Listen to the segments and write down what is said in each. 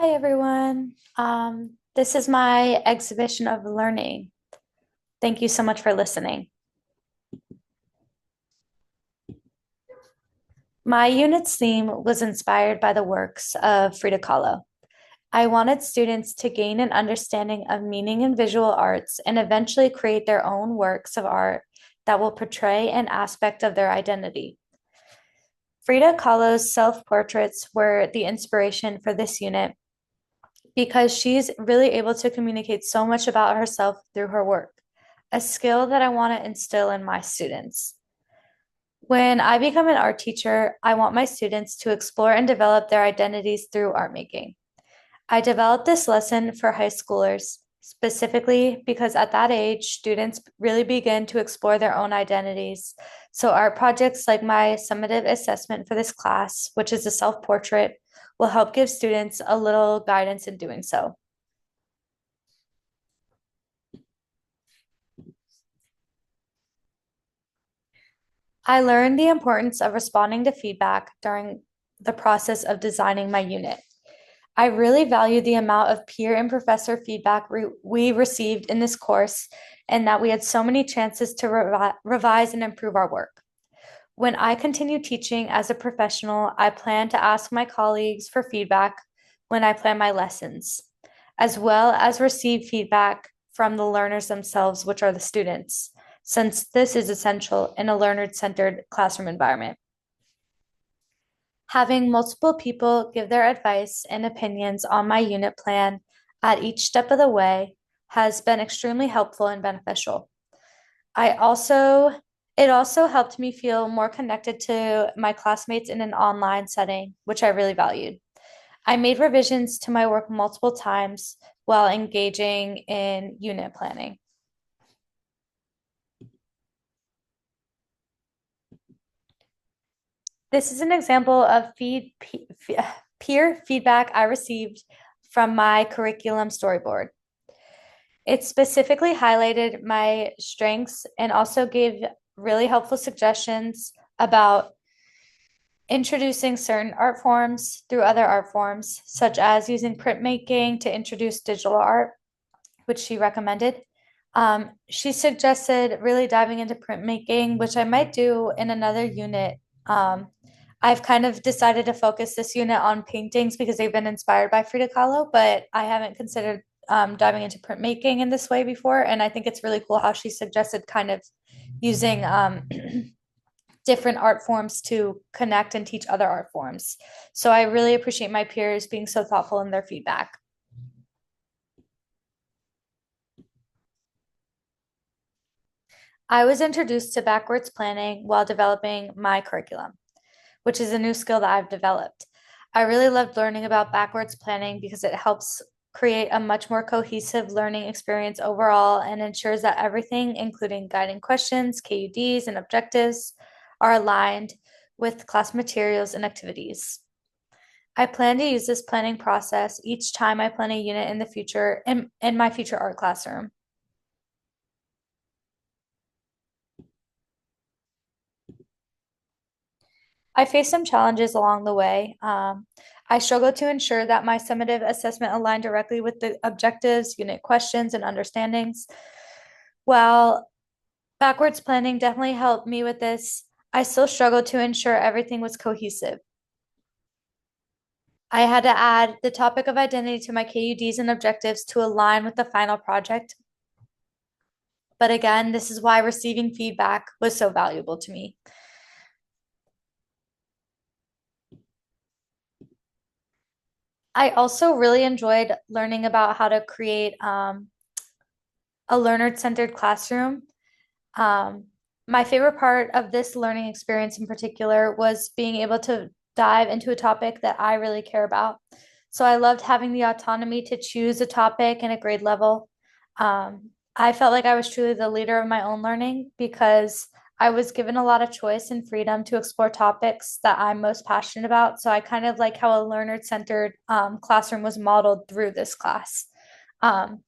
Hi, everyone. This is my exhibition of learning. Thank you so much for listening. My unit's theme was inspired by the works of Frida Kahlo. I wanted students to gain an understanding of meaning in visual arts and eventually create their own works of art that will portray an aspect of their identity. Frida Kahlo's self-portraits were the inspiration for this unit because she's really able to communicate so much about herself through her work, a skill that I want to instill in my students. When I become an art teacher, I want my students to explore and develop their identities through art making. I developed this lesson for high schoolers specifically because at that age, students really begin to explore their own identities. So, art projects like my summative assessment for this class, which is a self portrait, will help give students a little guidance in doing so. I learned the importance of responding to feedback during the process of designing my unit. I really value the amount of peer and professor feedback we received in this course and that we had so many chances to revise and improve our work. When I continue teaching as a professional, I plan to ask my colleagues for feedback when I plan my lessons, as well as receive feedback from the learners themselves, which are the students, since this is essential in a learner-centered classroom environment. Having multiple people give their advice and opinions on my unit plan at each step of the way has been extremely helpful and beneficial. I also, it also helped me feel more connected to my classmates in an online setting, which I really valued. I made revisions to my work multiple times while engaging in unit planning. This is an example of peer feedback I received from my curriculum storyboard. It specifically highlighted my strengths and also gave really helpful suggestions about introducing certain art forms through other art forms, such as using printmaking to introduce digital art, which she recommended. She suggested really diving into printmaking, which I might do in another unit. Um, I've kind of decided to focus this unit on paintings because they've been inspired by Frida Kahlo, but I haven't considered diving into printmaking in this way before. And I think it's really cool how she suggested kind of using different art forms to connect and teach other art forms. So I really appreciate my peers being so thoughtful in their feedback. I was introduced to backwards planning while developing my curriculum, which is a new skill that I've developed. I really loved learning about backwards planning because it helps create a much more cohesive learning experience overall and ensures that everything, including guiding questions, KUDs, and objectives, are aligned with class materials and activities. I plan to use this planning process each time I plan a unit in the future in my future art classroom. I faced some challenges along the way. I struggled to ensure that my summative assessment aligned directly with the objectives, unit questions, and understandings. While backwards planning definitely helped me with this, I still struggled to ensure everything was cohesive. I had to add the topic of identity to my KUDs and objectives to align with the final project. But again, this is why receiving feedback was so valuable to me. I also really enjoyed learning about how to create a learner-centered classroom. Um, my favorite part of this learning experience in particular was being able to dive into a topic that I really care about. So I loved having the autonomy to choose a topic and a grade level. I felt like I was truly the leader of my own learning because I was given a lot of choice and freedom to explore topics that I'm most passionate about. So I kind of like how a learner-centered classroom was modeled through this class. Um,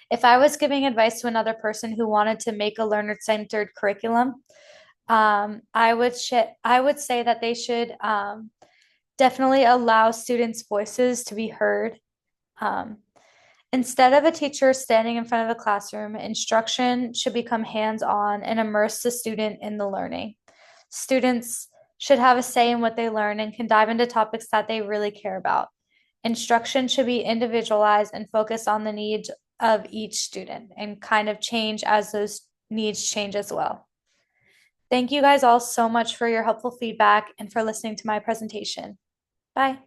if I was giving advice to another person who wanted to make a learner-centered curriculum, I would say that they should Definitely allow students' voices to be heard. Um, Instead of a teacher standing in front of a classroom, instruction should become hands-on and immerse the student in the learning. Students should have a say in what they learn and can dive into topics that they really care about. Instruction should be individualized and focus on the needs of each student and kind of change as those needs change as well. Thank you guys all so much for your helpful feedback and for listening to my presentation. Bye.